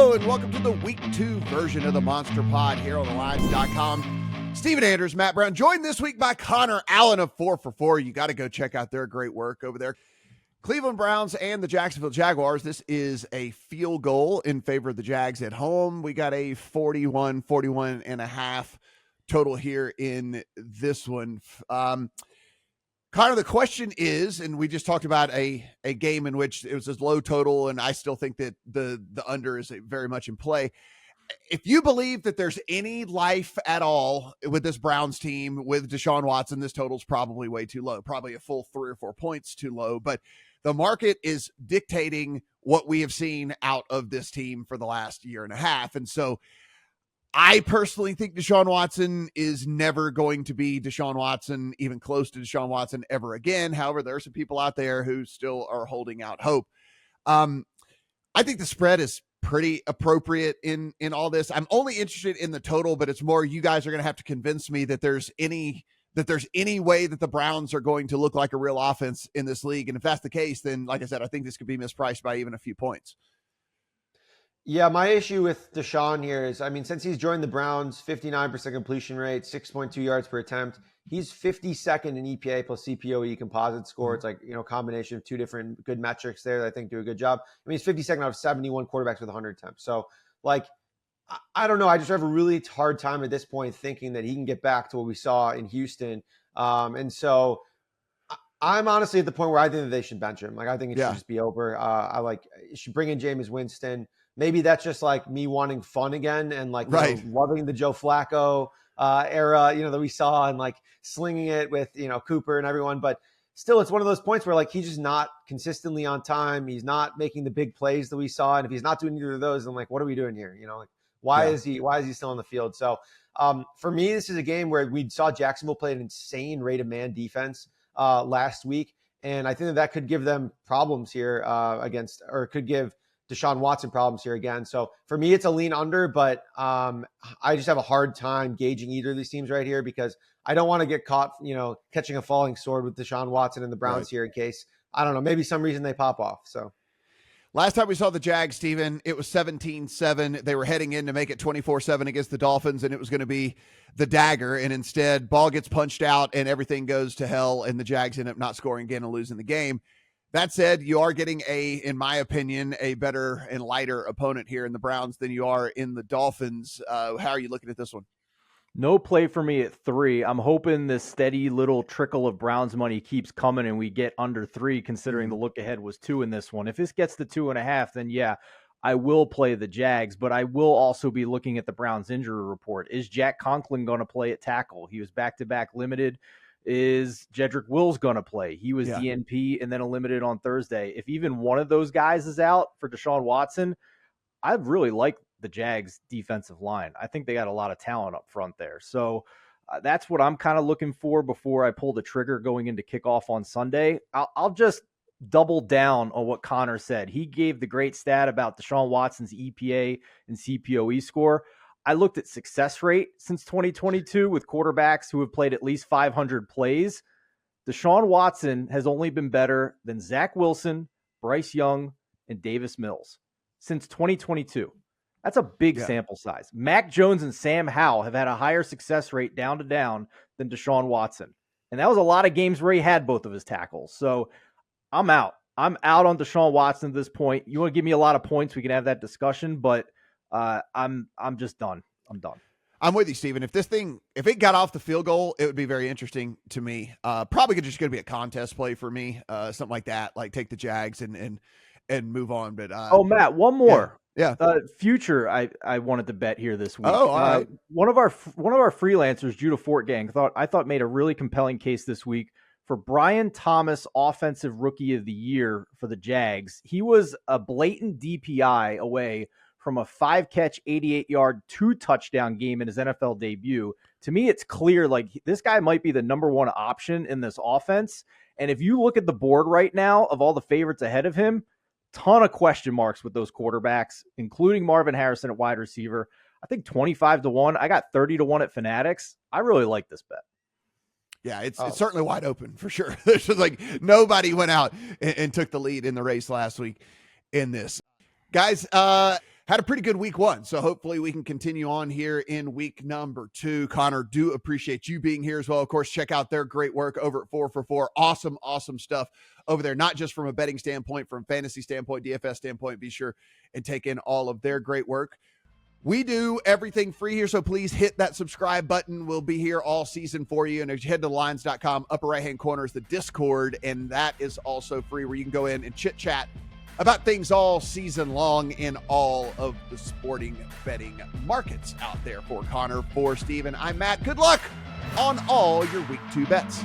Hello, and welcome to the Week 2 version of the Monster Pod here on thelines.com. Steven Anders, Matt Brown, joined this week by Connor Allen of 4 for 4. You got to go check out their great work over there. Cleveland Browns and the Jacksonville Jaguars. This is a field goal in favor of the Jags at home. We got a 41 and a half total here in this one. Connor, the question is, and we just talked about a game in which it was a low total, and I still think that the under is very much in play. If you believe that there's any life at all with this Browns team with Deshaun Watson, this total's probably way too low, probably a full 3 or 4 points too low. But the market is dictating what we have seen out of this team for the last year and a half. And so I personally think Deshaun Watson is never going to be Deshaun Watson, even close to Deshaun Watson ever again. However, there are some people out there who still are holding out hope. I think the spread is pretty appropriate in all this. I'm only interested in the total, but it's more you guys are going to have to convince me that there's any way that the Browns are going to look like a real offense in this league. And if that's the case, then like I said, I think this could be mispriced by even a few points. Yeah, my issue with Deshaun here is, I mean, since he's joined the Browns, 59% completion rate, 6.2 yards per attempt. He's 52nd in EPA plus CPOE composite score. It's like, combination of two different good metrics there that I think do a good job. I mean, he's 52nd out of 71 quarterbacks with 100 attempts. So, I don't know. I just have a really hard time at this point thinking that he can get back to what we saw in Houston. And so I'm honestly at the point where I think that they should bench him. I think it should just be over. You should bring in Jameis Winston. Maybe that's just like me wanting fun again and loving the Joe Flacco era, that we saw and slinging it with, Cooper and everyone. But still, it's one of those points where he's just not consistently on time. He's not making the big plays that we saw. And if he's not doing either of those, then what are we doing here? Why is he still on the field? So for me, this is a game where we saw Jacksonville play an insane rate of man defense last week. And I think that could give them problems here could give Deshaun Watson problems here again. So for me, it's a lean under, but I just have a hard time gauging either of these teams right here because I don't want to get caught, catching a falling sword with Deshaun Watson and the Browns here in case, I don't know, maybe some reason they pop off. So last time we saw the Jags, Steven, it was 17-7. They were heading in to make it 24-7 against the Dolphins, and it was going to be the dagger. And instead, ball gets punched out, and everything goes to hell, and the Jags end up not scoring again and losing the game. That said, you are getting in my opinion, a better and lighter opponent here in the Browns than you are in the Dolphins. How are you looking at this one? No play for me at 3. I'm hoping this steady little trickle of Browns money keeps coming and we get under 3, considering the look ahead was 2 in this one. If this gets to 2.5, then yeah, I will play the Jags, but I will also be looking at the Browns injury report. Is Jack Conklin going to play at tackle? He was back-to-back limited. Is Jedrick Wills going to play? He was DNP and then limited on Thursday. If even one of those guys is out for Deshaun Watson, I'd really like the Jags defensive line. I think they got a lot of talent up front there. So that's what I'm kind of looking for before I pull the trigger going into kickoff on Sunday. I'll just double down on what Connor said. He gave the great stat about Deshaun Watson's EPA and CPOE score. I looked at success rate since 2022 with quarterbacks who have played at least 500 plays. Deshaun Watson has only been better than Zach Wilson, Bryce Young, and Davis Mills since 2022. That's a big sample size. Mac Jones and Sam Howell have had a higher success rate down to down than Deshaun Watson. And that was a lot of games where he had both of his tackles. So I'm out. I'm out on Deshaun Watson at this point. You want to give me a lot of points, we can have that discussion, but I'm just done. I'm done. I'm with you, Steven. If it got off the field goal, it would be very interesting to me. Probably just going to be a contest play for me, something like that. Like take the Jags and move on. But Matt, one more. Yeah. Future. I wanted to bet here this week. Oh, all right. One of our freelancers, Judah Fort Gang, I thought made a really compelling case this week for Brian Thomas, Offensive Rookie of the Year for the Jags. He was a blatant DPI away from a 5-catch, 88-yard, 2-touchdown game in his NFL debut. To me, it's clear this guy might be the number one option in this offense. And if you look at the board right now of all the favorites ahead of him, ton of question marks with those quarterbacks, including Marvin Harrison at wide receiver. I think 25-1. I got 30-1 at Fanatics. I really like this bet. Yeah, it's certainly wide open for sure. There's just nobody went out and took the lead in the race last week in this. Guys, had a pretty good week 1. So hopefully we can continue on here in week number 2. Connor, do appreciate you being here as well. Of course, check out their great work over at 4 for 4. Awesome stuff over there, not just from a betting standpoint, from fantasy standpoint, DFS standpoint. Be sure and take in all of their great work. We do everything free here, so please hit that subscribe button. We'll be here all season for you. And if you head to lines.com, upper right-hand corner is the Discord, and that is also free, where you can go in and chit-chat about things all season long in all of the sporting betting markets out there. For Connor, for Steven, I'm Matt. Good luck on all your week 2 bets.